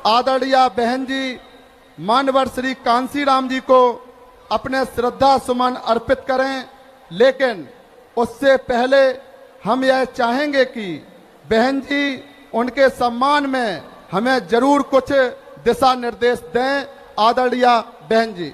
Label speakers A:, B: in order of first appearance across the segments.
A: आदरणीय बहन जी मानवर श्री कांसीराम जी को अपने श्रद्धा सुमन अर्पित करें। लेकिन उससे पहले हम यह चाहेंगे कि बहन जी उनके सम्मान में हमें जरूर कुछ दिशा निर्देश दें। आदरणीय बहन जी।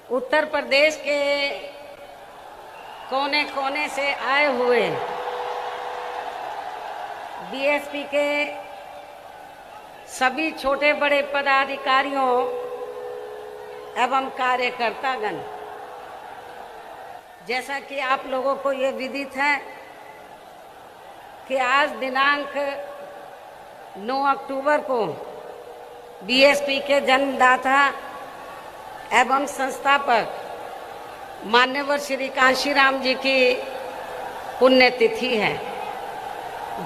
B: उत्तर प्रदेश के कोने कोने से आए हुए बीएसपी के सभी छोटे बड़े पदाधिकारियों एवं कार्यकर्तागण, जैसा कि आप लोगों को ये विदित है कि आज दिनांक 9 अक्टूबर को बीएसपी के जन्मदाता एवं संस्थापक मान्यवर श्री कांशीराम जी की पुण्यतिथि है,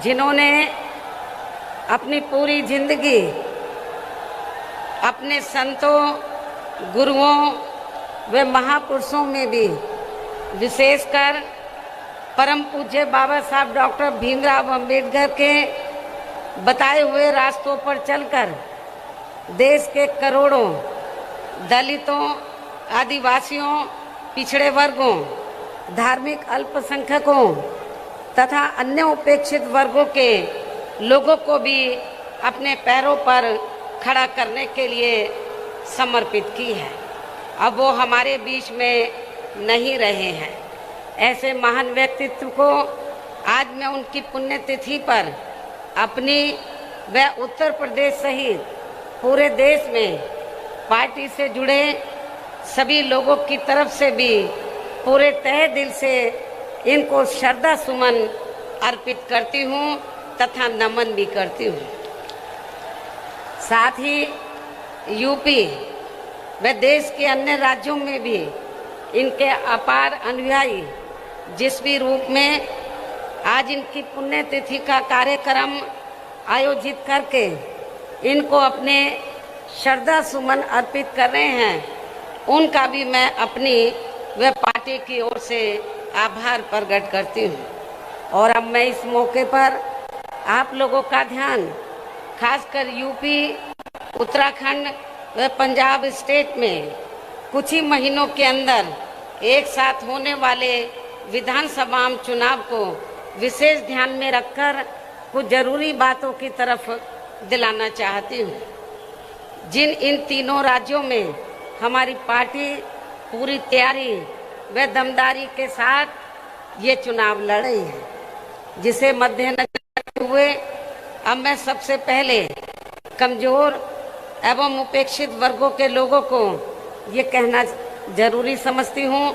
B: जिन्होंने अपनी पूरी जिंदगी अपने संतों, गुरुओं व महापुरुषों में भी विशेषकर परम पूज्य बाबा साहब डॉक्टर भीमराव अंबेडकर के बताए हुए रास्तों पर चलकर देश के करोड़ों दलितों, आदिवासियों, पिछड़े वर्गों, धार्मिक अल्पसंख्यकों तथा अन्य उपेक्षित वर्गों के लोगों को भी अपने पैरों पर खड़ा करने के लिए समर्पित की है। अब वो हमारे बीच में नहीं रहे हैं। ऐसे महान व्यक्तित्व को आज मैं उनकी पुण्यतिथि पर अपनी व उत्तर प्रदेश सहित पूरे देश में पार्टी से जुड़े सभी लोगों की तरफ से भी पूरे तहे दिल से इनको श्रद्धा सुमन अर्पित करती हूँ तथा नमन भी करती हूँ। साथ ही यूपी व देश के अन्य राज्यों में भी इनके अपार अनुयायी जिस भी रूप में आज इनकी पुण्यतिथि का कार्यक्रम आयोजित करके इनको अपने श्रद्धा सुमन अर्पित कर रहे हैं, उनका भी मैं अपनी व पार्टी की ओर से आभार प्रकट करती हूँ। और अब मैं इस मौके पर आप लोगों का ध्यान खासकर यूपी, उत्तराखंड व पंजाब स्टेट में कुछ ही महीनों के अंदर एक साथ होने वाले विधानसभा चुनाव को विशेष ध्यान में रखकर कुछ जरूरी बातों की तरफ दिलाना चाहती हूँ। जिन इन तीनों राज्यों में हमारी पार्टी पूरी तैयारी व दमदारी के साथ ये चुनाव लड़ रही है, जिसे मद्देनजर रखते हुए अब मैं सबसे पहले कमजोर एवं उपेक्षित वर्गों के लोगों को ये कहना जरूरी समझती हूँ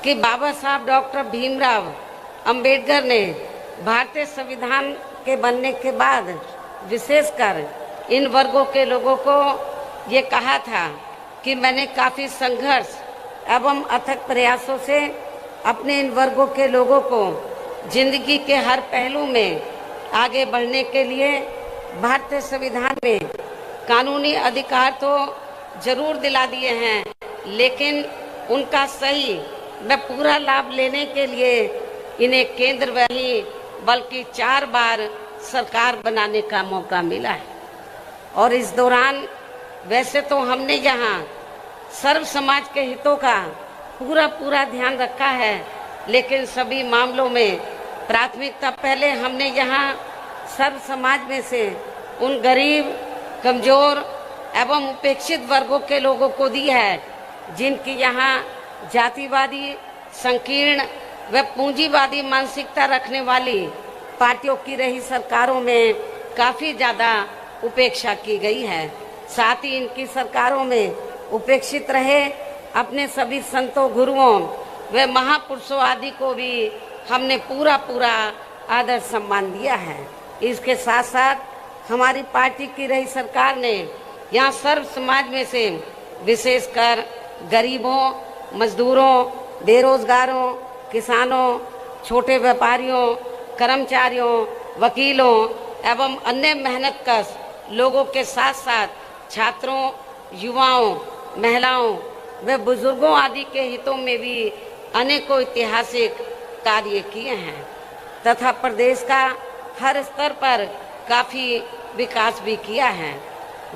B: कि बाबा साहब डॉक्टर भीमराव अंबेडकर ने भारतीय संविधान के बनने के बाद विशेषकर इन वर्गों के लोगों को ये कहा था कि मैंने काफ़ी संघर्ष एवं अथक प्रयासों से अपने इन वर्गों के लोगों को जिंदगी के हर पहलू में आगे बढ़ने के लिए भारतीय संविधान में कानूनी अधिकार तो जरूर दिला दिए हैं, लेकिन उनका सही व पूरा लाभ लेने के लिए इन्हें केंद्र में ही बल्कि 4 बार सरकार बनाने का मौका मिला है। और इस दौरान वैसे तो हमने यहाँ सर्व समाज के हितों का पूरा ध्यान रखा है, लेकिन सभी मामलों में प्राथमिकता पहले हमने यहाँ सर्व समाज में से उन गरीब, कमजोर एवं उपेक्षित वर्गों के लोगों को दी है, जिनकी यहाँ जातिवादी, संकीर्ण व पूंजीवादी मानसिकता रखने वाली पार्टियों की रही सरकारों में काफ़ी ज़्यादा उपेक्षा की गई है। साथ ही इनकी सरकारों में उपेक्षित रहे अपने सभी संतों, गुरुओं व महापुरुषों आदि को भी हमने पूरा आदर सम्मान दिया है। इसके साथ साथ हमारी पार्टी की रही सरकार ने यहाँ सर्व समाज में से विशेषकर गरीबों, मजदूरों, बेरोजगारों, किसानों, छोटे व्यापारियों, कर्मचारियों, वकीलों एवं अन्य मेहनतकश लोगों के साथ साथ छात्रों, युवाओं, महिलाओं व बुजुर्गों आदि के हितों में भी अनेकों ऐतिहासिक कार्य किए हैं तथा प्रदेश का हर स्तर पर काफी विकास भी किया है,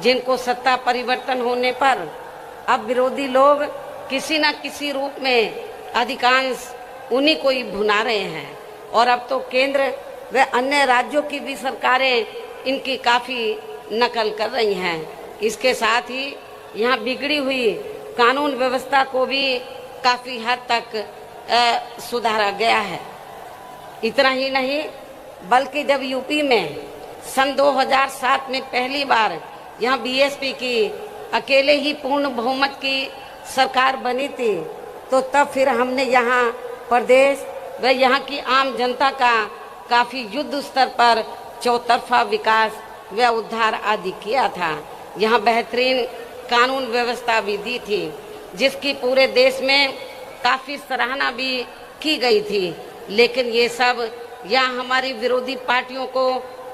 B: जिनको सत्ता परिवर्तन होने पर अब विरोधी लोग किसी न किसी रूप में अधिकांश उन्हीं को ही भुना रहे हैं और अब तो केंद्र व अन्य राज्यों की भी सरकारें इनकी काफी नकल कर रही हैं। इसके साथ ही यहाँ बिगड़ी हुई कानून व्यवस्था को भी काफी हद तक सुधारा गया है। इतना ही नहीं बल्कि जब यूपी में सन 2007 में पहली बार यहाँ बीएसपी की अकेले ही पूर्ण बहुमत की सरकार बनी थी तो तब फिर हमने यहाँ प्रदेश व यहाँ की आम जनता का काफी युद्ध स्तर पर चौतरफा विकास व उद्धार आदि किया था। यहाँ बेहतरीन कानून व्यवस्था भी दी थी जिसकी पूरे देश में काफी सराहना भी की गई थी, लेकिन ये सब यहाँ हमारी विरोधी पार्टियों को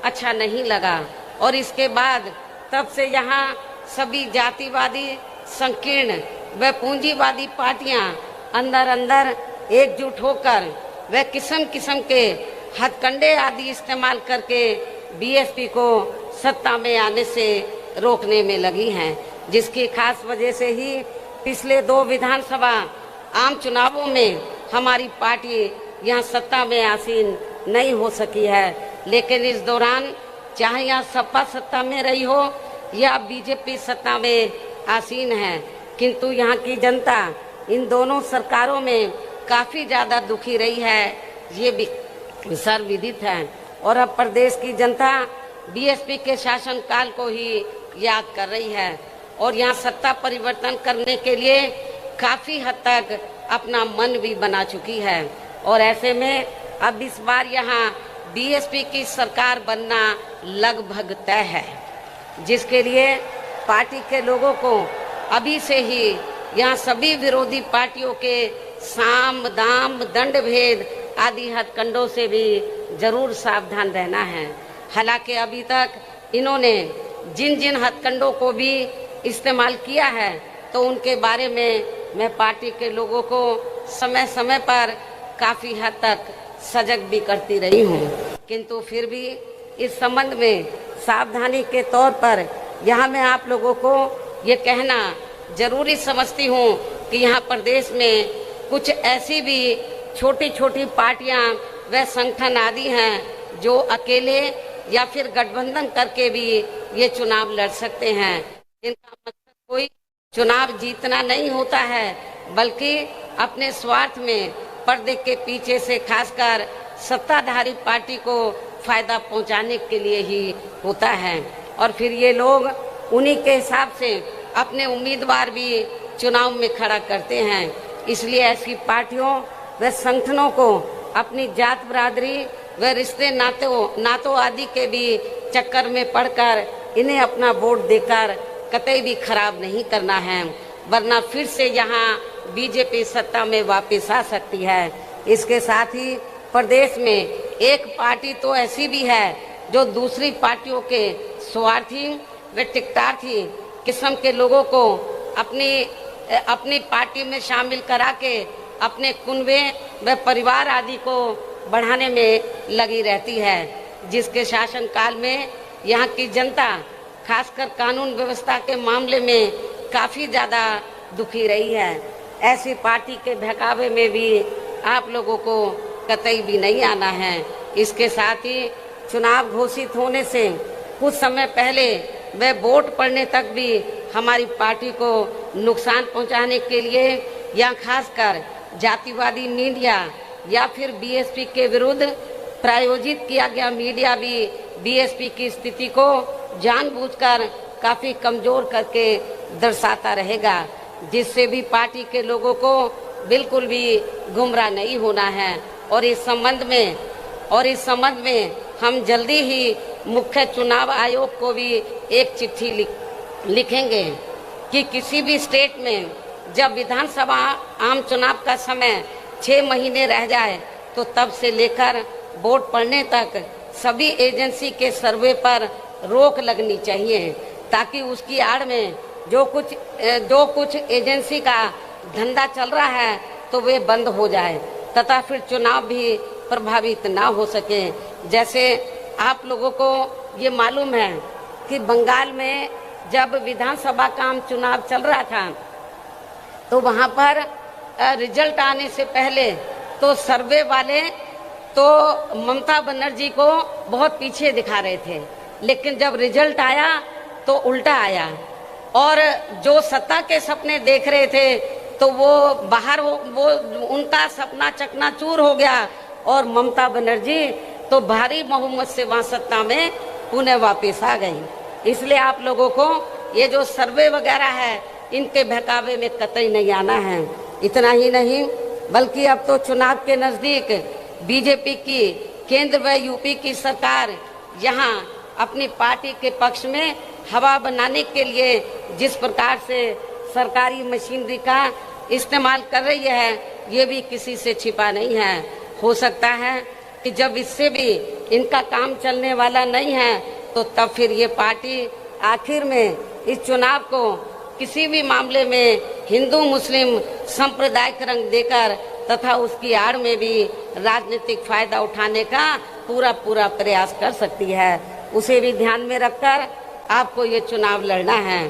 B: अच्छा नहीं लगा और इसके बाद तब से यहाँ सभी जातिवादी, संकीर्ण व पूंजीवादी पार्टियां अंदर अंदर एकजुट होकर व किस्म किस्म के हथकंडे आदि इस्तेमाल करके बीएसपी को सत्ता में आने से रोकने में लगी हैं, जिसकी खास वजह से ही पिछले 2 विधानसभा आम चुनावों में हमारी पार्टी यहाँ सत्ता में आसीन नहीं हो सकी है। लेकिन इस दौरान चाहे यहाँ सपा सत्ता में रही हो या बीजेपी सत्ता में आसीन है, किंतु यहाँ की जनता इन दोनों सरकारों में काफी ज्यादा दुखी रही है, ये भी सर्वविदित है। और अब प्रदेश की जनता बीएसपी के शासन काल को ही याद कर रही है और यहाँ सत्ता परिवर्तन करने के लिए काफी हद तक अपना मन भी बना चुकी है और ऐसे में अब इस बार यहाँ बीएसपी की सरकार बनना लगभग तय है, जिसके लिए पार्टी के लोगों को अभी से ही यहाँ सभी विरोधी पार्टियों के साम दाम दंड भेद आदि हथकंडों से भी जरूर सावधान रहना है। हालांकि अभी तक इन्होंने जिन जिन हथकंडों को भी इस्तेमाल किया है तो उनके बारे में मैं पार्टी के लोगों को समय समय पर काफी हद तक सजग भी करती रही हूँ, किंतु फिर भी इस संबंध में सावधानी के तौर पर यहाँ मैं आप लोगों को ये कहना जरूरी समझती हूँ कि यहाँ प्रदेश में कुछ ऐसी भी छोटी छोटी पार्टियां व संगठन आदि हैं जो अकेले या फिर गठबंधन करके भी ये चुनाव लड़ सकते हैं। इनका मकसद कोई चुनाव जीतना नहीं होता है, बल्कि अपने स्वार्थ में पर्दे के पीछे से खासकर सत्ताधारी पार्टी को फायदा पहुंचाने के लिए ही होता है और फिर ये लोग उन्हीं के हिसाब से अपने उम्मीदवार भी चुनाव में खड़ा करते हैं। इसलिए ऐसी पार्टियों व संगठनों को अपनी जात बरादरी व रिश्ते नातों आदि के भी चक्कर में पड़कर इन्हें अपना वोट देकर कतई भी खराब नहीं करना है, वरना फिर से यहाँ बीजेपी सत्ता में वापस आ सकती है। इसके साथ ही प्रदेश में एक पार्टी तो ऐसी भी है जो दूसरी पार्टियों के स्वार्थी व टिकटार्थी किस्म के लोगों को अपनी पार्टी में शामिल करा के अपने कुनबे व परिवार आदि को बढ़ाने में लगी रहती है, जिसके शासन काल में यहाँ की जनता खासकर कानून व्यवस्था के मामले में काफी ज्यादा दुखी रही है। ऐसी पार्टी के बहकावे में भी आप लोगों को कतई भी नहीं आना है। इसके साथ ही चुनाव घोषित होने से कुछ समय पहले व वोट पड़ने तक भी हमारी पार्टी को नुकसान पहुंचाने के लिए या खासकर जातिवादी मीडिया या फिर बीएसपी के विरुद्ध प्रायोजित किया गया मीडिया भी बीएसपी की स्थिति को जानबूझकर काफी कमजोर करके दर्शाता रहेगा, जिससे भी पार्टी के लोगों को बिल्कुल भी गुमराह नहीं होना है। और इस संबंध में हम जल्दी ही मुख्य चुनाव आयोग को भी एक चिट्ठी लिखेंगे कि किसी भी स्टेट में जब विधानसभा आम चुनाव का समय 6 महीने रह जाए तो तब से लेकर वोट पड़ने तक सभी एजेंसी के सर्वे पर रोक लगनी चाहिए, ताकि उसकी आड़ में जो कुछ एजेंसी का धंधा चल रहा है तो वे बंद हो जाए तथा फिर चुनाव भी प्रभावित ना हो सके। जैसे आप लोगों को ये मालूम है कि बंगाल में जब विधानसभा का आम चुनाव चल रहा था तो वहाँ पर रिजल्ट आने से पहले तो सर्वे वाले तो ममता बनर्जी को बहुत पीछे दिखा रहे थे, लेकिन जब रिजल्ट आया तो उल्टा आया और जो सत्ता के सपने देख रहे थे तो वो बाहर वो उनका सपना चकनाचूर हो गया और ममता बनर्जी तो भारी बहुमत से वहाँ सत्ता में पुनः वापस आ गई। इसलिए आप लोगों को ये जो सर्वे वगैरह है इनके बहकावे में कतई नहीं आना है। इतना ही नहीं बल्कि अब तो चुनाव के नजदीक बीजेपी की केंद्र व यूपी की सरकार यहाँ अपनी पार्टी के पक्ष में हवा बनाने के लिए जिस प्रकार से सरकारी मशीनरी का इस्तेमाल कर रही है ये भी किसी से छिपा नहीं है। हो सकता है कि जब इससे भी इनका काम चलने वाला नहीं है तो तब फिर ये पार्टी आखिर में इस चुनाव को किसी भी मामले में हिंदू मुस्लिम सांप्रदायिक रंग देकर तथा उसकी आड़ में भी राजनीतिक फायदा उठाने का पूरा प्रयास कर सकती है। उसे भी ध्यान में रखकर आपको ये चुनाव लड़ना है।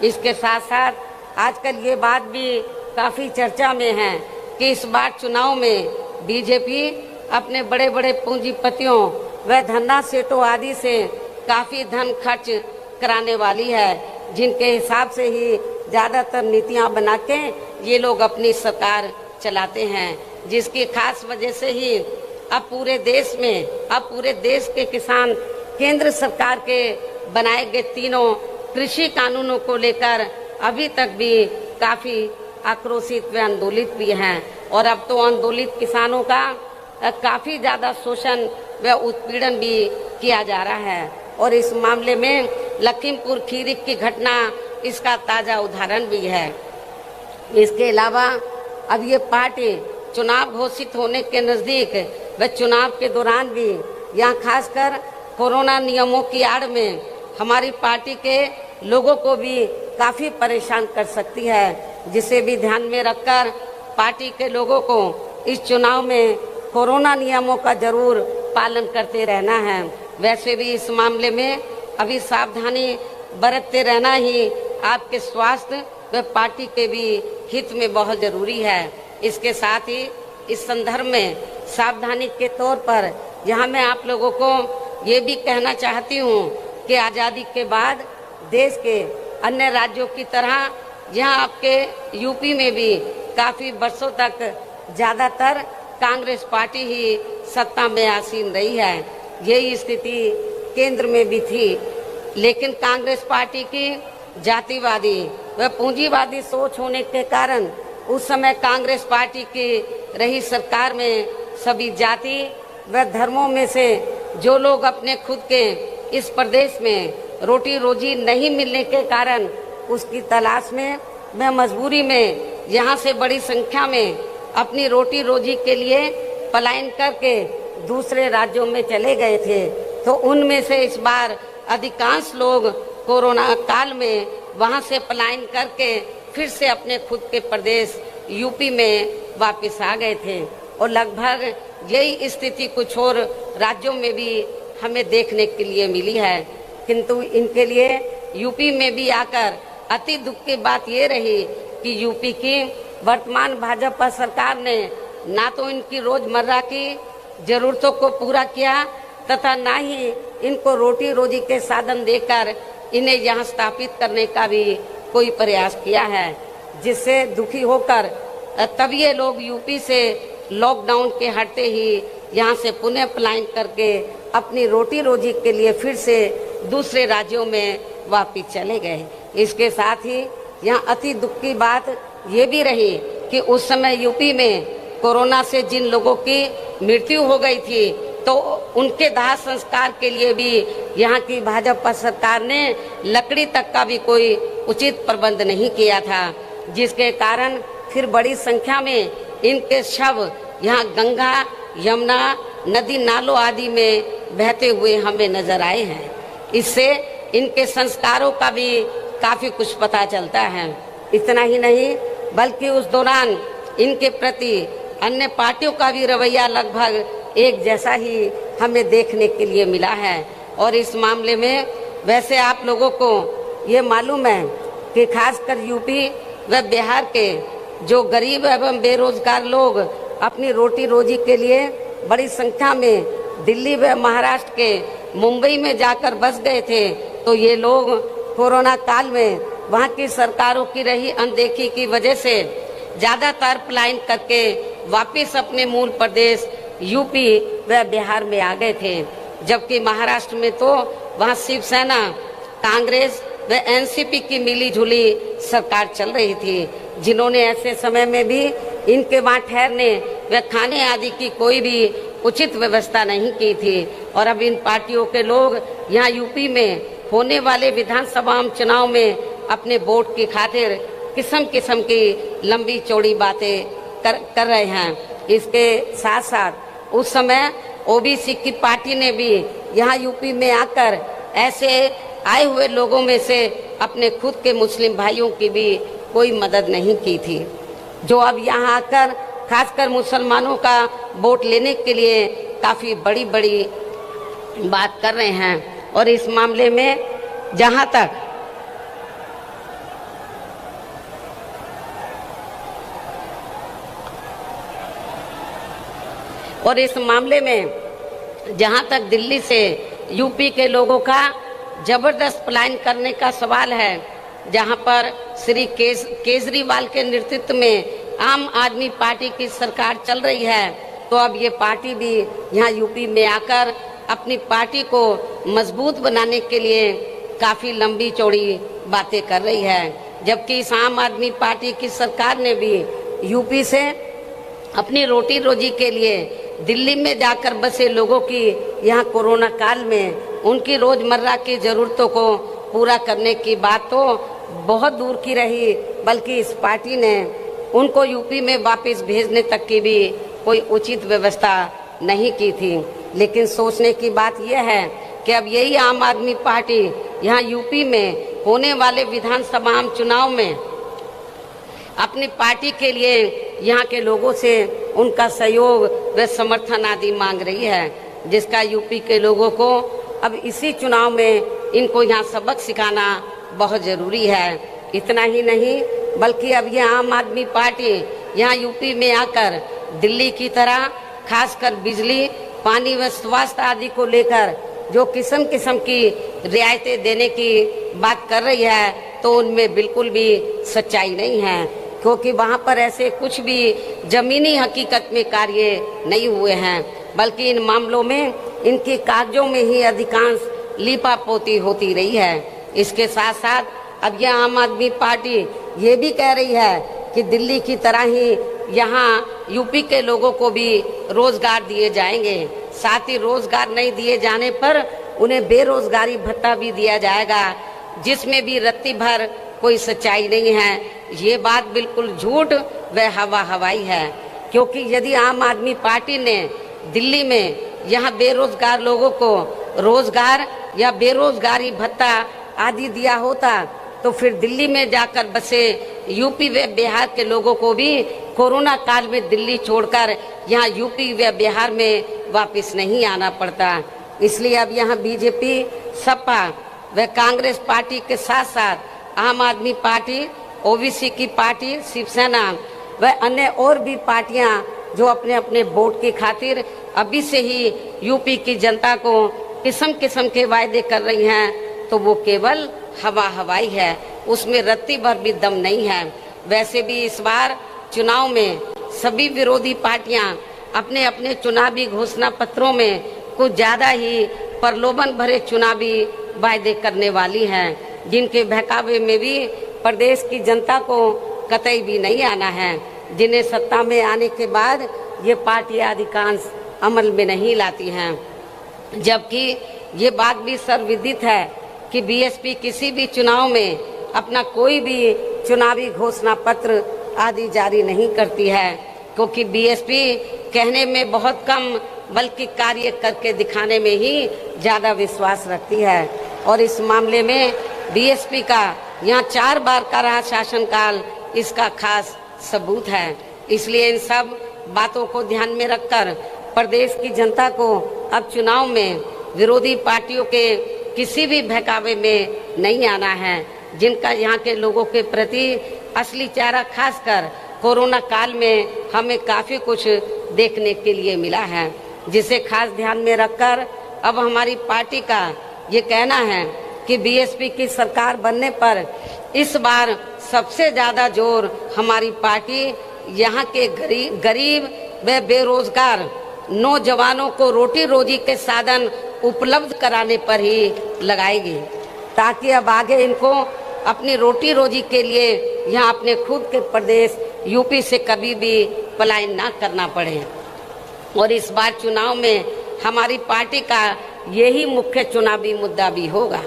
B: इसके साथ साथ आजकल ये बात भी काफी चर्चा में है कि इस बार चुनाव में बीजेपी अपने बड़े बड़े पूंजीपतियों व धन्ना सेठों आदि से काफी धन खर्च कराने वाली है, जिनके हिसाब से ही ज्यादातर नीतियां बना के ये लोग अपनी सरकार चलाते हैं, जिसकी खास वजह से ही अब पूरे देश के किसान केंद्र सरकार के बनाए गए तीनों कृषि कानूनों को लेकर अभी तक भी काफी आक्रोशित व आंदोलित भी हैं और अब तो आंदोलित किसानों का काफी ज्यादा शोषण व उत्पीड़न भी किया जा रहा है और इस मामले में लखीमपुर खीरी की घटना इसका ताजा उदाहरण भी है। इसके अलावा अब ये पार्टी चुनाव घोषित होने के नजदीक व चुनाव के दौरान भी यहाँ खासकर कोरोना नियमों की आड़ में हमारी पार्टी के लोगों को भी काफी परेशान कर सकती है, जिसे भी ध्यान में रखकर पार्टी के लोगों को इस चुनाव में कोरोना नियमों का जरूर पालन करते रहना है। वैसे भी इस मामले में अभी सावधानी बरतते रहना ही आपके स्वास्थ्य व पार्टी के भी हित में बहुत जरूरी है। इसके साथ ही इस संदर्भ में सावधानी के तौर पर यहाँ मैं आप लोगों को ये भी कहना चाहती हूँ कि आज़ादी के बाद देश के अन्य राज्यों की तरह यहाँ आपके यूपी में भी काफी वर्षों तक ज्यादातर कांग्रेस पार्टी ही सत्ता में आसीन रही है। यही स्थिति केंद्र में भी थी, लेकिन कांग्रेस पार्टी की जातिवादी व पूंजीवादी सोच होने के कारण उस समय कांग्रेस पार्टी की रही सरकार में सभी जाति व धर्मों में से जो लोग अपने खुद के इस प्रदेश में रोटी रोजी नहीं मिलने के कारण उसकी तलाश में व मजबूरी में यहाँ से बड़ी संख्या में अपनी रोटी रोजी के लिए पलायन करके दूसरे राज्यों में चले गए थे, तो उनमें से इस बार अधिकांश लोग कोरोना काल में वहां से पलायन करके फिर से अपने खुद के प्रदेश यूपी में वापस आ गए थे और लगभग यही स्थिति कुछ और राज्यों में भी हमें देखने के लिए मिली है। किंतु इनके लिए यूपी में भी आकर अति दुख की बात ये रही कि यूपी की वर्तमान भाजपा सरकार ने ना तो इनकी रोजमर्रा की जरूरतों को पूरा किया तथा ना ही इनको रोटी रोजी के साधन देकर इन्हें यहाँ स्थापित करने का भी कोई प्रयास किया है, जिससे दुखी होकर तब ये लोग यूपी से लॉकडाउन के हटते ही यहाँ से पुनः पलायन करके अपनी रोटी रोजी के लिए फिर से दूसरे राज्यों में वापिस चले गए। इसके साथ ही यहाँ अति दुख की बात ये भी रही कि उस समय यूपी में कोरोना से जिन लोगों की मृत्यु हो गई थी तो उनके दाह संस्कार के लिए भी यहाँ की भाजपा सरकार ने लकड़ी तक का भी कोई उचित प्रबंध नहीं किया था, जिसके कारण फिर बड़ी संख्या में इनके शव यहाँ गंगा, यमुना, नदी नालों आदि में बहते हुए हमें नजर आए हैं। इससे इनके संस्कारों का भी काफी कुछ पता चलता है। इतना ही नहीं बल्कि उस दौरान इनके प्रति अन्य पार्टियों का भी रवैया लगभग एक जैसा ही हमें देखने के लिए मिला है। और इस मामले में वैसे आप लोगों को ये मालूम है कि खासकर यूपी व बिहार के जो गरीब एवं बेरोजगार लोग अपनी रोटी रोजी के लिए बड़ी संख्या में दिल्ली व महाराष्ट्र के मुंबई में जाकर बस गए थे, तो ये लोग कोरोना काल में वहाँ की सरकारों की रही अनदेखी की वजह से ज्यादातर पलायन करके वापस अपने मूल प्रदेश यूपी व बिहार में आ गए थे। जबकि महाराष्ट्र में तो वहाँ शिवसेना, कांग्रेस व एनसीपी की मिली जुली सरकार चल रही थी, जिन्होंने ऐसे समय में भी इनके वहाँ ठहरने व खाने आदि की कोई भी उचित व्यवस्था नहीं की थी। और अब इन पार्टियों के लोग यहाँ यूपी में होने वाले विधानसभा चुनाव में अपने वोट की खातिर किस्म किस्म की लंबी चौड़ी बातें कर रहे हैं। इसके साथ साथ उस समय ओबीसी की पार्टी ने भी यहाँ यूपी में आकर ऐसे आए हुए लोगों में से अपने खुद के मुस्लिम भाइयों की भी कोई मदद नहीं की थी, जो अब यहाँ आकर खासकर मुसलमानों का वोट लेने के लिए काफी बड़ी बड़ी बात कर रहे हैं। और इस मामले में जहाँ तक दिल्ली से यूपी के लोगों का जबरदस्त पलायन करने का सवाल है, जहां पर श्री केजरीवाल के नेतृत्व में आम आदमी पार्टी की सरकार चल रही है, तो अब ये पार्टी भी यहाँ यूपी में आकर अपनी पार्टी को मजबूत बनाने के लिए काफी लंबी चौड़ी बातें कर रही है। जबकि इस आम आदमी पार्टी की सरकार ने भी यूपी से अपनी रोटी रोजी के लिए दिल्ली में जाकर बसे लोगों की यहाँ कोरोना काल में उनकी रोजमर्रा की जरूरतों को पूरा करने की बात तो बहुत दूर की रही, बल्कि इस पार्टी ने उनको यूपी में वापस भेजने तक की भी कोई उचित व्यवस्था नहीं की थी। लेकिन सोचने की बात यह है कि अब यही आम आदमी पार्टी यहाँ यूपी में होने वाले विधानसभा चुनाव में अपनी पार्टी के लिए यहाँ के लोगों से उनका सहयोग व समर्थन आदि मांग रही है, जिसका यूपी के लोगों को अब इसी चुनाव में इनको यहाँ सबक सिखाना बहुत जरूरी है। इतना ही नहीं बल्कि अब ये आम आदमी पार्टी यहाँ यूपी में आकर दिल्ली की तरह खासकर बिजली, पानी व स्वास्थ्य आदि को लेकर जो किस्म किस्म की रियायतें देने की बात कर रही है, तो उनमें बिल्कुल भी सच्चाई नहीं है, क्योंकि वहाँ पर ऐसे कुछ भी जमीनी हकीकत में कार्य नहीं हुए हैं, बल्कि इन मामलों में इनके कागजों में ही अधिकांश लीपापोती होती रही है। इसके साथ साथ अब यह आम आदमी पार्टी ये भी कह रही है कि दिल्ली की तरह ही यहाँ यूपी के लोगों को भी रोजगार दिए जाएंगे, साथ ही रोजगार नहीं दिए जाने पर उन्हें बेरोजगारी भत्ता भी दिया जाएगा, जिसमें भी रत्ती भर कोई सच्चाई नहीं है। ये बात बिल्कुल झूठ व हवाई है, क्योंकि यदि आम आदमी पार्टी ने दिल्ली में यहाँ बेरोजगार लोगों को रोजगार या बेरोजगारी भत्ता आदि दिया होता, तो फिर दिल्ली में जाकर बसे यूपी व बिहार के लोगों को भी कोरोना काल में दिल्ली छोड़कर यहाँ यूपी व बिहार में वापस नहीं आना पड़ता। इसलिए अब यहाँ बीजेपी, सपा व कांग्रेस पार्टी के साथ साथ आम आदमी पार्टी, ओबीसी की पार्टी, शिवसेना व अन्य और भी पार्टियां जो अपने अपने वोट की खातिर अभी से ही यूपी की जनता को किस्म किस्म के वायदे कर रही हैं, तो वो केवल हवाई है, उसमें रत्ती भर भी दम नहीं है। वैसे भी इस बार चुनाव में सभी विरोधी पार्टियां अपने अपने चुनावी घोषणा पत्रों में कुछ ज्यादा ही प्रलोभन भरे चुनावी वायदे करने वाली हैं, जिनके बहकावे में भी प्रदेश की जनता को कतई भी नहीं आना है, जिन्हें सत्ता में आने के बाद ये पार्टियां अधिकांश अमल में नहीं लाती हैं। जबकि ये बात भी सर्वविदित है कि बीएसपी किसी भी चुनाव में अपना कोई भी चुनावी घोषणा पत्र आदि जारी नहीं करती है, क्योंकि बीएसपी कहने में बहुत कम बल्कि कार्य करके दिखाने में ही ज़्यादा विश्वास रखती है। और इस मामले में बीएसपी का यहाँ 4 बार का रहा शासनकाल इसका खास सबूत है। इसलिए इन सब बातों को ध्यान में रखकर प्रदेश की जनता को अब चुनाव में विरोधी पार्टियों के किसी भी बहकावे में नहीं आना है, जिनका यहाँ के लोगों के प्रति असली चेहरा खासकर कोरोना काल में हमें काफ़ी कुछ देखने के लिए मिला है, जिसे खास ध्यान में रखकर अब हमारी पार्टी का ये कहना है कि बीएसपी की सरकार बनने पर इस बार सबसे ज़्यादा जोर हमारी पार्टी यहाँ के गरीब व बेरोजगार नौजवानों को रोटी रोजी के साधन उपलब्ध कराने पर ही लगाएगी, ताकि अब आगे इनको अपनी रोटी रोजी के लिए यहाँ अपने खुद के प्रदेश यूपी से कभी भी पलायन ना करना पड़े। और इस बार चुनाव में हमारी पार्टी का यही मुख्य चुनावी मुद्दा भी होगा।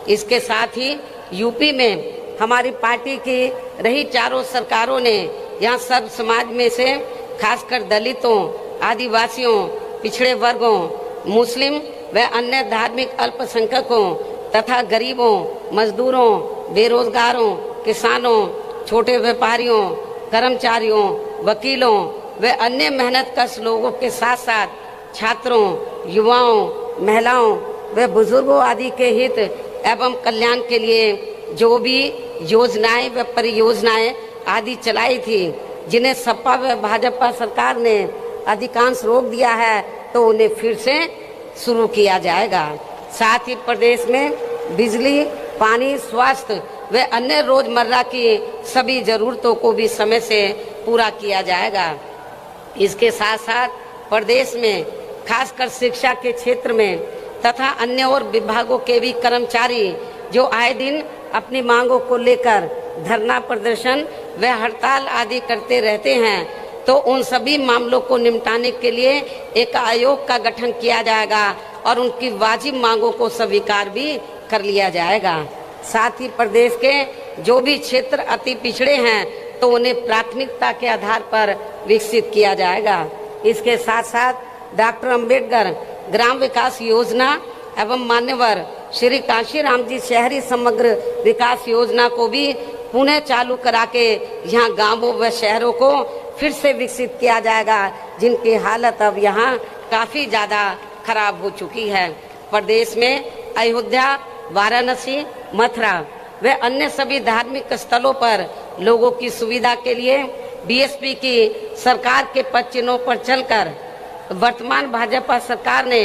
B: इसके साथ ही यूपी में हमारी पार्टी की रही चारों सरकारों ने यहाँ सब समाज में से खासकर दलितों, आदिवासियों, पिछड़े वर्गों, मुस्लिम व अन्य धार्मिक अल्पसंख्यकों तथा गरीबों, मजदूरों, बेरोजगारों, किसानों, छोटे व्यापारियों, कर्मचारियों, वकीलों व अन्य मेहनतकश लोगों के साथ साथ छात्रों, युवाओं, महिलाओं व बुजुर्गों आदि के हित एवं कल्याण के लिए जो भी योजनाएं व परियोजनाएं आदि चलाई थी, जिन्हें सपा व भाजपा सरकार ने अधिकांश रोक दिया है, तो उन्हें फिर से शुरू किया जाएगा। साथ ही प्रदेश में बिजली, पानी, स्वास्थ्य व अन्य रोजमर्रा की सभी जरूरतों को भी समय से पूरा किया जाएगा। इसके साथ साथ प्रदेश में खासकर शिक्षा के क्षेत्र में तथा अन्य और विभागों के भी कर्मचारी जो आए दिन अपनी मांगों को लेकर धरना प्रदर्शन व हड़ताल आदि करते रहते हैं, तो उन सभी मामलों को निपटाने के लिए एक आयोग का गठन किया जाएगा और उनकी वाजिब मांगों को स्वीकार भी कर लिया जाएगा। साथ ही प्रदेश के जो भी क्षेत्र अति पिछड़े हैं, तो उन्हें प्राथमिकता के आधार पर विकसित किया जाएगा। इसके साथ साथ डॉक्टर अंबेडकर ग्राम विकास योजना एवं मान्यवर श्री कांशीराम जी शहरी समग्र विकास योजना को भी पुनः चालू करा के यहाँ गांवों व शहरों को फिर से विकसित किया जाएगा, जिनकी हालत अब यहाँ काफी ज्यादा खराब हो चुकी है। प्रदेश में अयोध्या, वाराणसी, मथुरा व अन्य सभी धार्मिक स्थलों पर लोगों की सुविधा के लिए बीएसपी की सरकार के पद चिन्हों पर चलकर वर्तमान भाजपा सरकार ने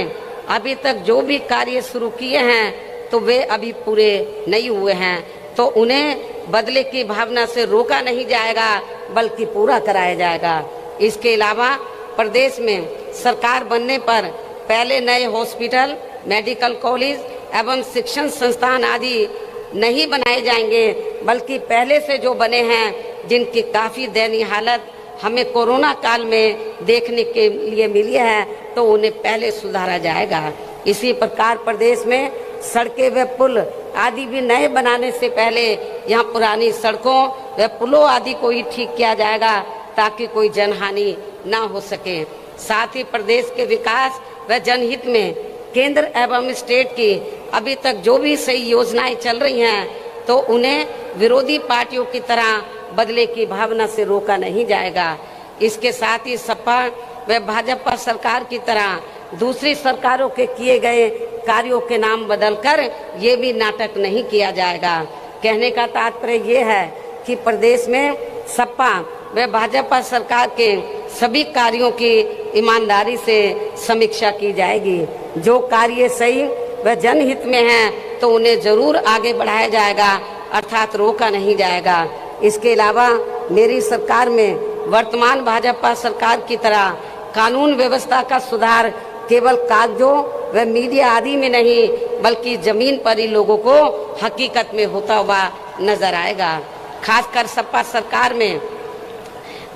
B: अभी तक जो भी कार्य शुरू किए हैं, तो वे अभी पूरे नहीं हुए हैं, तो उन्हें बदले की भावना से रोका नहीं जाएगा बल्कि पूरा कराया जाएगा। इसके अलावा प्रदेश में सरकार बनने पर पहले नए हॉस्पिटल, मेडिकल कॉलेज एवं शिक्षण संस्थान आदि नहीं बनाए जाएंगे, बल्कि पहले से जो बने हैं, जिनकी काफी दयनीय हालत हमें कोरोना काल में देखने के लिए मिली है, तो उन्हें पहले सुधारा जाएगा। इसी प्रकार प्रदेश में सड़कें व पुल आदि भी नए बनाने से पहले यहाँ पुरानी सड़कों व पुलों आदि को ही ठीक किया जाएगा, ताकि कोई जनहानि ना हो सके। साथ ही प्रदेश के विकास व जनहित में केंद्र एवं स्टेट की अभी तक जो भी सही योजनाएं चल रही हैं, तो उन्हें विरोधी पार्टियों की तरह बदले की भावना से रोका नहीं जाएगा। इसके साथ ही सपा व भाजपा सरकार की तरह दूसरी सरकारों के किए गए कार्यों के नाम बदलकर ये भी नाटक नहीं किया जाएगा। कहने का तात्पर्य ये है कि प्रदेश में सपा व भाजपा सरकार के सभी कार्यों की ईमानदारी से समीक्षा की जाएगी। जो कार्य सही व जनहित में हैं, तो उन्हें जरूर आगे बढ़ाया जाएगा, अर्थात रोका नहीं जाएगा। इसके अलावा मेरी सरकार में वर्तमान भाजपा सरकार की तरह कानून व्यवस्था का सुधार केवल कागजों व मीडिया आदि में नहीं, बल्कि जमीन पर ही लोगों को हकीकत में होता हुआ नजर आएगा। खासकर सपा सरकार में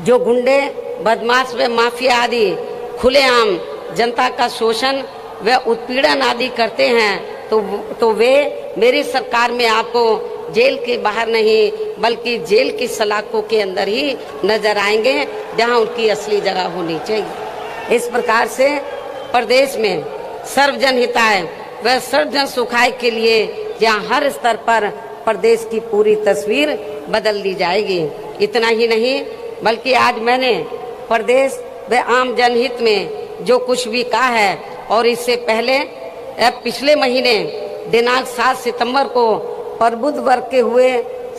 B: जो गुंडे, बदमाश व माफिया आदि खुलेआम जनता का शोषण व उत्पीड़न आदि करते हैं तो वे मेरी सरकार में आपको जेल के बाहर नहीं बल्कि जेल की सलाखों के अंदर ही नजर आएंगे, जहां उनकी असली जगह होनी चाहिए। इस प्रकार से प्रदेश में सर्वजन हिताय व सर्वजन सुखाय के लिए जहां हर स्तर पर प्रदेश की पूरी तस्वीर बदल दी जाएगी। इतना ही नहीं बल्कि आज मैंने प्रदेश व आम जनहित में जो कुछ भी कहा है और इससे पहले पिछले महीने दिनांक 7 सितंबर को प्रबुद्ध वर्ग के हुए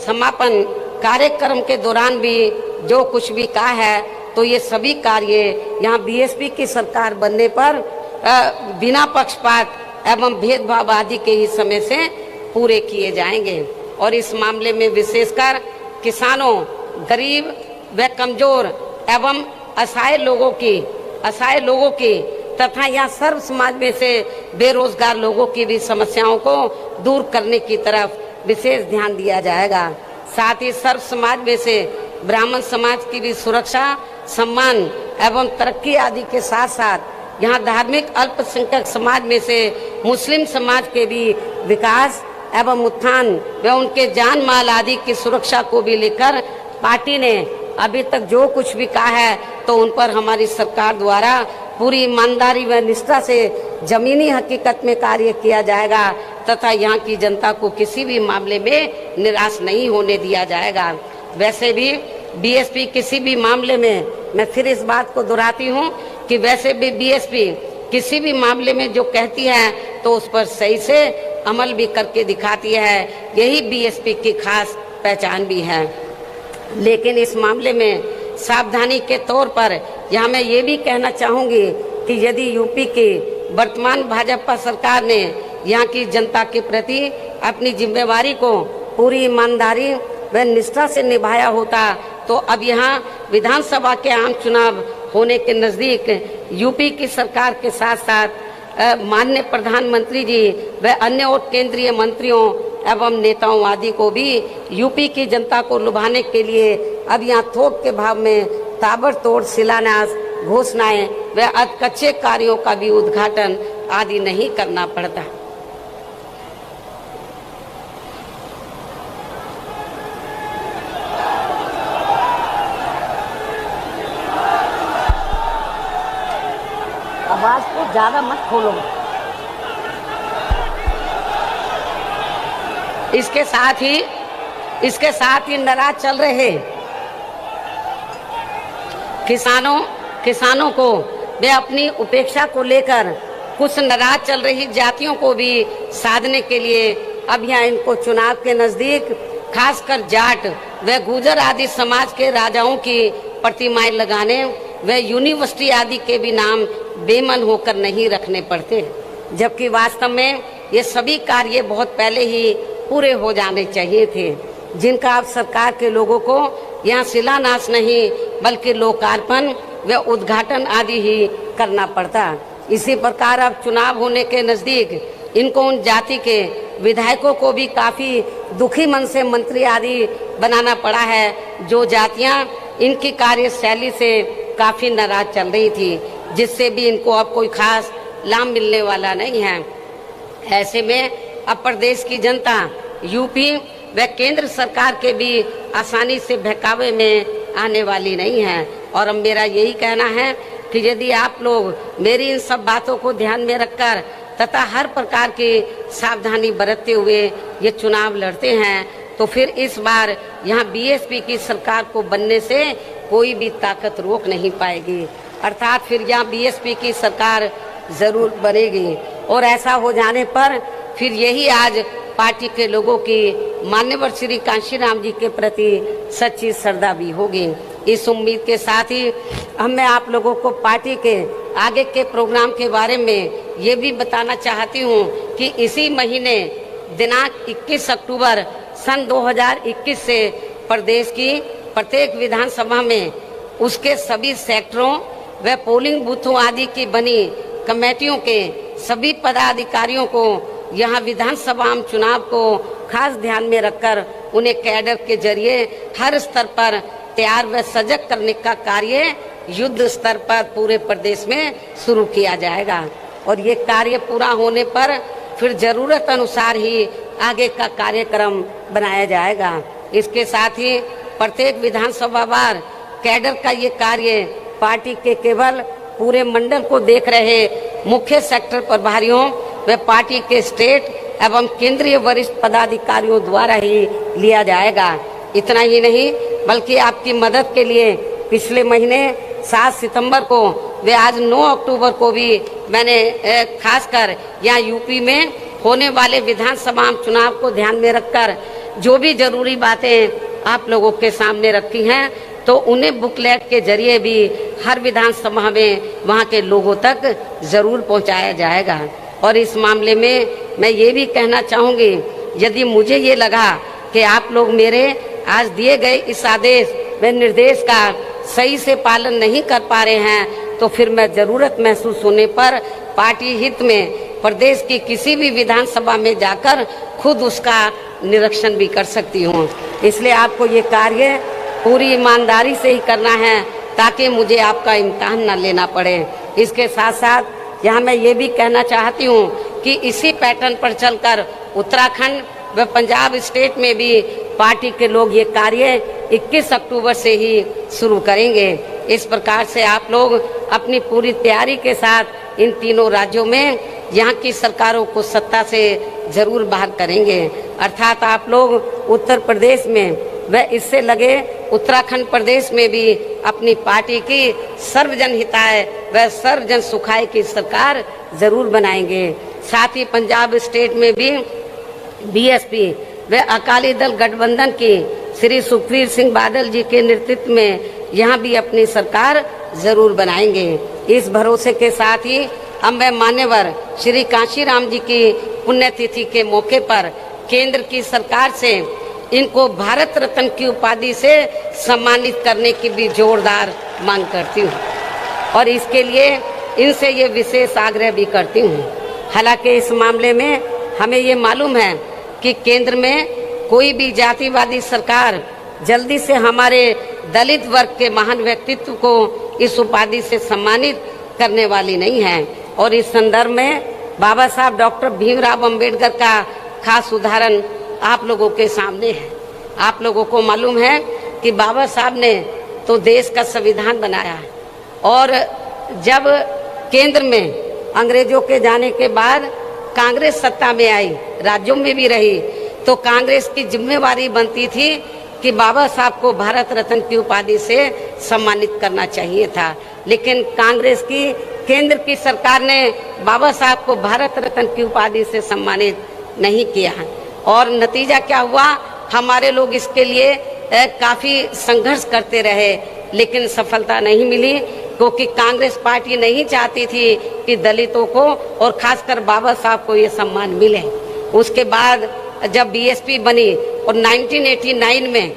B: समापन कार्यक्रम के दौरान भी जो कुछ भी कहा है तो ये सभी कार्य यहाँ बीएसपी की सरकार बनने पर बिना पक्षपात एवं भेदभाव आदि के ही समय से पूरे किए जाएंगे। और इस मामले में विशेषकर किसानों, गरीब व कमजोर एवं असहाय लोगों की तथा यहाँ सर्व समाज में से बेरोजगार लोगों की भी समस्याओं को दूर करने की तरफ विशेष ध्यान दिया जाएगा। साथ ही सर्व समाज में से ब्राह्मण समाज की भी सुरक्षा, सम्मान एवं तरक्की आदि के साथ साथ यहाँ धार्मिक अल्पसंख्यक समाज में से मुस्लिम समाज के भी विकास एवं उत्थान व उनके जान माल आदि की सुरक्षा को भी लेकर पार्टी ने अभी तक जो कुछ भी कहा है तो उन पर हमारी सरकार द्वारा पूरी ईमानदारी व निष्ठा से जमीनी हकीकत में कार्य किया जाएगा तथा यहाँ की जनता को किसी भी मामले में निराश नहीं होने दिया जाएगा। वैसे भी बीएसपी किसी भी मामले में, मैं फिर इस बात को दोहराती हूँ कि वैसे भी बीएसपी किसी भी मामले में जो कहती है तो उस पर सही से अमल भी करके दिखाती है। यही बीएसपी की खास पहचान भी है। लेकिन इस मामले में सावधानी के तौर पर यहाँ मैं ये भी कहना चाहूँगी कि यदि यूपी की वर्तमान भाजपा सरकार ने यहाँ की जनता के प्रति अपनी जिम्मेवारी को पूरी ईमानदारी व निष्ठा से निभाया होता तो अब यहाँ विधानसभा के आम चुनाव होने के नज़दीक यूपी की सरकार के साथ साथ माननीय प्रधानमंत्री जी व अन्य और केंद्रीय मंत्रियों एवं नेताओं आदि को भी यूपी की जनता को लुभाने के लिए अब यहाँ थोक के भाव में ताबड़तोड़ शिलान्यास, घोषणाएं व अधकच्चे कार्यों का भी उद्घाटन आदि नहीं करना पड़ता। आवाज को ज्यादा मत खोलो। इसके साथ ही नाराज चल रहे किसानों को वे अपनी उपेक्षा को लेकर कुछ नाराज चल रही जातियों को भी साधने के लिए अब यहाँ इनको चुनाव के नजदीक खासकर जाट व गुर्जर आदि समाज के राजाओं की प्रतिमाएं लगाने व यूनिवर्सिटी आदि के भी नाम बेमन होकर नहीं रखने पड़ते, जबकि वास्तव में ये सभी कार्य बहुत पहले ही पूरे हो जाने चाहिए थे, जिनका अब सरकार के लोगों को यहाँ शिलान्यास नहीं बल्कि लोकार्पण व उद्घाटन आदि ही करना पड़ता। इसी प्रकार अब चुनाव होने के नजदीक इनको उन जाति के विधायकों को भी काफी दुखी मन से मंत्री आदि बनाना पड़ा है, जो जातियां इनकी कार्यशैली से काफी नाराज चल रही थी, जिससे भी इनको अब कोई खास लाभ मिलने वाला नहीं है। ऐसे में अब प्रदेश की जनता यूपी व केंद्र सरकार के भी आसानी से बहकावे में आने वाली नहीं है। और अब मेरा यही कहना है कि यदि आप लोग मेरी इन सब बातों को ध्यान में रखकर तथा हर प्रकार की सावधानी बरतते हुए ये चुनाव लड़ते हैं तो फिर इस बार यहाँ बीएसपी की सरकार को बनने से कोई भी ताकत रोक नहीं पाएगी, अर्थात फिर यहाँ बीएसपी की सरकार जरूर बनेगी। और ऐसा हो जाने पर फिर यही आज पार्टी के लोगों की मान्यवर श्री कांशीराम जी के प्रति सच्ची श्रद्धा भी होगी। इस उम्मीद के साथ ही मैं आप लोगों को पार्टी के आगे के प्रोग्राम के बारे में ये भी बताना चाहती हूँ कि इसी महीने दिनांक 21 अक्टूबर सन 2021 से प्रदेश की प्रत्येक विधानसभा में उसके सभी सेक्टरों व पोलिंग बूथों आदि की बनी कमेटियों के सभी पदाधिकारियों को यहाँ विधानसभा चुनाव को खास ध्यान में रखकर उन्हें कैडर के जरिए हर स्तर पर तैयार व सजग करने का कार्य युद्ध स्तर पर पूरे प्रदेश में शुरू किया जाएगा और ये कार्य पूरा होने पर फिर जरूरत अनुसार ही आगे का कार्यक्रम बनाया जाएगा। इसके साथ ही प्रत्येक विधानसभा वार कैडर का ये कार्य पार्टी के केवल पूरे मंडल को देख रहे मुख्य सेक्टर प्रभारियों व पार्टी के स्टेट एवं केंद्रीय वरिष्ठ पदाधिकारियों द्वारा ही लिया जाएगा। इतना ही नहीं बल्कि आपकी मदद के लिए पिछले महीने 7 सितंबर को वे आज 9 अक्टूबर को भी मैंने खासकर यहाँ यूपी में होने वाले विधानसभा चुनाव को ध्यान में रखकर जो भी जरूरी बातें आप लोगों के सामने रखी हैं तो उन्हें बुकलेट के जरिए भी हर विधानसभा में वहाँ के लोगों तक जरूर पहुँचाया जाएगा। और इस मामले में मैं ये भी कहना चाहूँगी, यदि मुझे ये लगा कि आप लोग मेरे आज दिए गए इस आदेश व निर्देश का सही से पालन नहीं कर पा रहे हैं तो फिर मैं जरूरत महसूस होने पर पार्टी हित में प्रदेश की किसी भी विधानसभा में जाकर खुद उसका निरीक्षण भी कर सकती हूँ। इसलिए आपको ये कार्य पूरी ईमानदारी से ही करना है ताकि मुझे आपका इम्तिहान न लेना पड़े। इसके साथ साथ यहाँ मैं ये भी कहना चाहती हूँ कि इसी पैटर्न पर चलकर उत्तराखंड व पंजाब स्टेट में भी पार्टी के लोग ये कार्य 21 अक्टूबर से ही शुरू करेंगे। इस प्रकार से आप लोग अपनी पूरी तैयारी के साथ इन तीनों राज्यों में यहाँ की सरकारों को सत्ता से जरूर बाहर करेंगे। अर्थात आप लोग उत्तर प्रदेश में व इससे लगे उत्तराखंड प्रदेश में भी अपनी पार्टी की सर्वजन हिताय व सर्वजन सुखाय की सरकार जरूर बनाएंगे। साथ ही पंजाब स्टेट में भी बीएसपी व अकाली दल गठबंधन की श्री सुखबीर सिंह बादल जी के नेतृत्व में यहाँ भी अपनी सरकार जरूर बनाएंगे। इस भरोसे के साथ ही अब मैं मान्यवर श्री कांशीराम जी की पुण्यतिथि के मौके पर केंद्र की सरकार से इनको भारत रत्न की उपाधि से सम्मानित करने की भी जोरदार मांग करती हूँ और इसके लिए इनसे ये विशेष आग्रह भी करती हूँ। हालांकि इस मामले में हमें ये मालूम है कि केंद्र में कोई भी जातिवादी सरकार जल्दी से हमारे दलित वर्ग के महान व्यक्तित्व को इस उपाधि से सम्मानित करने वाली नहीं है और इस संदर्भ में बाबा साहब डॉक्टर भीमराव अंबेडकर का खास उदाहरण आप लोगों के सामने है। आप लोगों को मालूम है कि बाबा साहब ने तो देश का संविधान बनाया और जब केंद्र में अंग्रेजों के जाने के बाद कांग्रेस सत्ता में आई, राज्यों में भी रही, तो कांग्रेस की जिम्मेवारी बनती थी कि बाबा साहब को भारत रत्न की उपाधि से सम्मानित करना चाहिए था। लेकिन कांग्रेस की केंद्र की सरकार ने बाबा साहब को भारत रत्न की उपाधि से सम्मानित नहीं किया और नतीजा क्या हुआ, हमारे लोग इसके लिए काफी संघर्ष करते रहे लेकिन सफलता नहीं मिली क्योंकि कांग्रेस पार्टी नहीं चाहती थी कि दलितों को और खासकर बाबा साहब को ये सम्मान मिले। उसके बाद जब बीएसपी बनी और 1989 में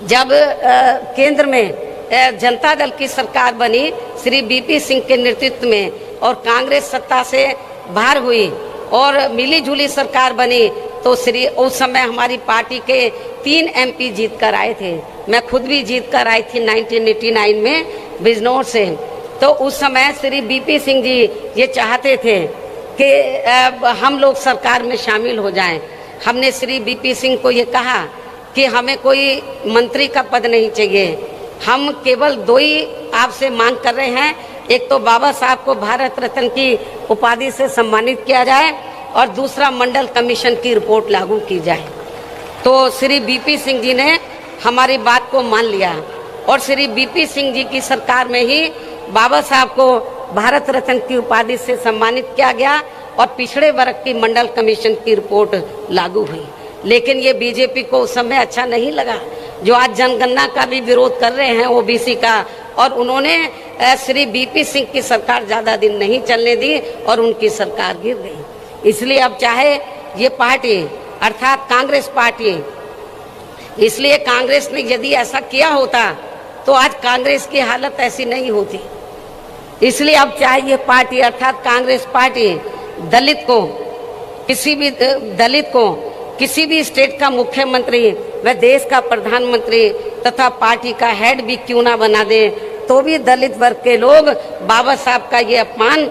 B: जब केंद्र में जनता दल की सरकार बनी श्री बीपी सिंह के नेतृत्व में और कांग्रेस सत्ता से बाहर हुई और मिली जुली सरकार बनी तो उस समय हमारी पार्टी के 3 एमपी जीत कर आए थे। मैं खुद भी जीत कर आई थी 1989 में बिजनौर से। तो उस समय श्री बीपी सिंह जी ये चाहते थे कि हम लोग सरकार में शामिल हो जाएं। हमने श्री बीपी सिंह को ये कहा कि हमें कोई मंत्री का पद नहीं चाहिए, हम केवल 2 ही आपसे मांग कर रहे हैं, एक तो बाबा साहब को भारत रत्न की उपाधि से सम्मानित किया जाए और दूसरा मंडल कमीशन की रिपोर्ट लागू की जाए। तो श्री बीपी सिंह जी ने हमारी बात को मान लिया और श्री बीपी सिंह जी की सरकार में ही बाबा साहब को भारत रत्न की उपाधि से सम्मानित किया गया और पिछड़े वर्ग की मंडल कमीशन की रिपोर्ट लागू हुई। लेकिन ये बीजेपी को उस समय अच्छा नहीं लगा, जो आज जनगणना का भी विरोध कर रहे हैं ओबीसी का, और उन्होंने श्री बीपी सिंह की सरकार ज्यादा दिन नहीं चलने दी और उनकी सरकार गिर गई। इसलिए अब चाहे ये पार्टी अर्थात कांग्रेस पार्टी, इसलिए कांग्रेस ने यदि ऐसा किया होता तो आज कांग्रेस की हालत ऐसी नहीं होती। इसलिए अब चाहे ये पार्टी अर्थात कांग्रेस पार्टी दलित को किसी भी स्टेट का मुख्यमंत्री व देश का प्रधानमंत्री तथा पार्टी का हेड भी क्यों ना बना दे, तो भी दलित वर्ग के लोग बाबा साहब का ये अपमान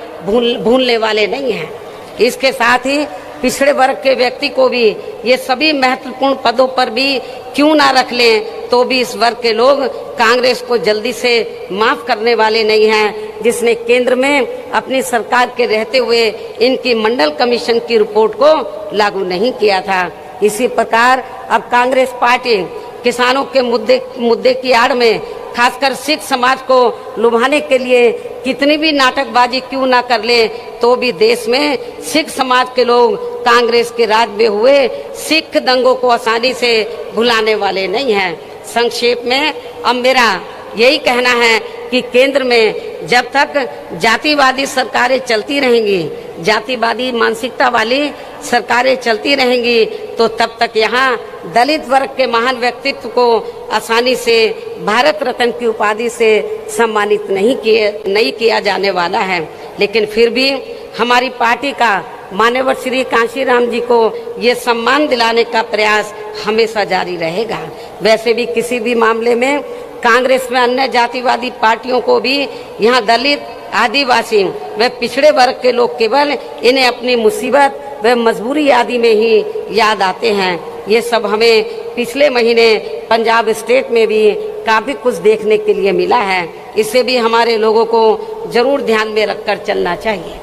B: भूलने वाले नहीं हैं। इसके साथ ही पिछड़े वर्ग के व्यक्ति को भी ये सभी महत्वपूर्ण पदों पर भी क्यों ना रख लें, तो भी इस वर्ग के लोग कांग्रेस को जल्दी से माफ करने वाले नहीं हैं, जिसने केंद्र में अपनी सरकार के रहते हुए इनकी मंडल कमीशन की रिपोर्ट को लागू नहीं किया था। इसी प्रकार अब कांग्रेस पार्टी किसानों के मुद्दे की आड़ में खासकर सिख समाज को लुभाने के लिए कितनी भी नाटकबाजी क्यों ना कर ले, तो भी देश में सिख समाज के लोग कांग्रेस के राज में हुए सिख दंगों को आसानी से भुलाने वाले नहीं हैं। संक्षेप में अब मेरा यही कहना है कि केंद्र में जब तक जातिवादी सरकारें चलती रहेंगी, जातिवादी मानसिकता वाली सरकारें चलती रहेंगी, तो तब तक यहाँ दलित वर्ग के महान व्यक्तित्व को आसानी से भारत रत्न की उपाधि से सम्मानित नहीं किया जाने वाला है। लेकिन फिर भी हमारी पार्टी का मान्यवर श्री कांशीराम जी को ये सम्मान दिलाने का प्रयास हमेशा जारी रहेगा। वैसे भी किसी भी मामले में कांग्रेस में अन्य जातिवादी पार्टियों को भी यहाँ दलित, आदिवासी व पिछड़े वर्ग के लोग केवल इन्हें अपनी मुसीबत व मजबूरी आदि में ही याद आते हैं। ये सब हमें पिछले महीने पंजाब स्टेट में भी काफी कुछ देखने के लिए मिला है। इसे भी हमारे लोगों को जरूर ध्यान में रखकर चलना चाहिए।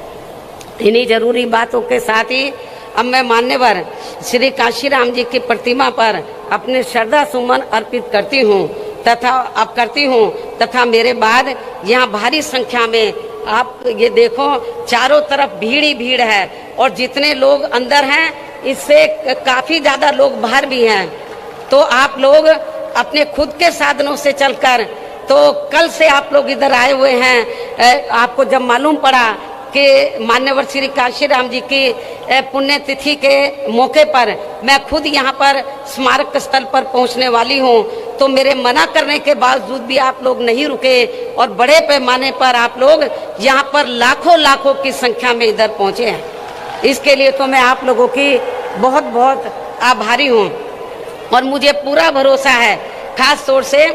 B: इन्हीं जरूरी बातों के साथ ही अब मैं मान्यवर श्री कांशीराम जी की प्रतिमा पर अपने श्रद्धा सुमन अर्पित करती हूँ तथा मेरे बाद यहाँ भारी संख्या में आप ये देखो चारों तरफ भीड़ ही भीड़ है, और जितने लोग अंदर हैं इससे काफी ज्यादा लोग बाहर भी हैं। तो आप लोग अपने खुद के साधनों से चलकर, तो कल से आप लोग इधर आए हुए हैं। आपको जब मालूम पड़ा कि मान्यवर श्री कांशीराम जी की पुण्यतिथि के मौके पर मैं खुद यहाँ पर स्मारक स्थल पर पहुँचने वाली हूँ, तो मेरे मना करने के बावजूद भी आप लोग नहीं रुके और बड़े पैमाने पर आप लोग यहाँ पर लाखों की संख्या में इधर पहुँचे हैं। इसके लिए तो मैं आप लोगों की बहुत बहुत आभारी हूँ। और मुझे पूरा भरोसा है, खास तौर से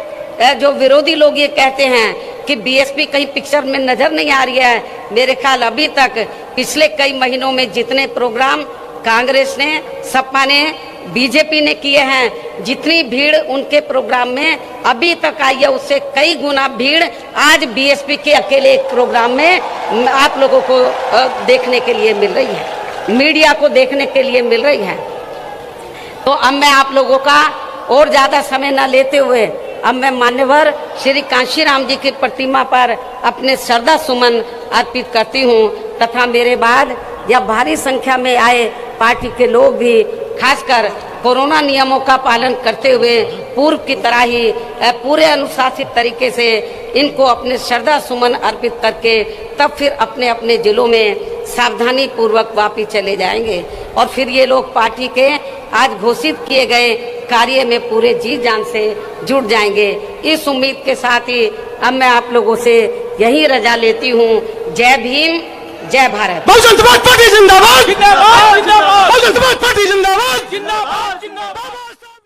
B: जो विरोधी लोग ये कहते हैं कि बीएसपी कहीं पिक्चर में नजर नहीं आ रही है, मेरे ख्याल अभी तक पिछले कई महीनों में जितने प्रोग्राम कांग्रेस ने, सपा ने, बीजेपी ने किए हैं, जितनी भीड़ उनके प्रोग्राम में अभी तक आई है उससे कई गुना भीड़ आज बीएसपी के अकेले एक प्रोग्राम में आप लोगों को देखने के लिए मिल रही है, मीडिया को देखने के लिए मिल रही है। तो अब मैं आप लोगों का और ज्यादा समय न लेते हुए अब मैं मान्यवर श्री कांशीराम जी की प्रतिमा पर अपने श्रद्धा सुमन अर्पित करती हूँ तथा मेरे बाद यह भारी संख्या में आए पार्टी के लोग भी खासकर कोरोना नियमों का पालन करते हुए पूर्व की तरह ही पूरे अनुशासित तरीके से इनको अपने श्रद्धा सुमन अर्पित करके तब फिर अपने अपने जिलों में सावधानी पूर्वक वापिस चले जाएंगे और फिर ये लोग पार्टी के आज घोषित किए गए कार्य में पूरे जी जान से जुट जाएंगे। इस उम्मीद के साथ ही अब मैं आप लोगों से यही रजा लेती हूँ। जय भीम, जय भारत।
C: बहुजन समाज पार्टी जिंदाबाद, जिंदाबाद, जिंदाबाद। बहुजन समाज पार्टी जिंदाबाद, जिंदाबाद, जिंदाबाद।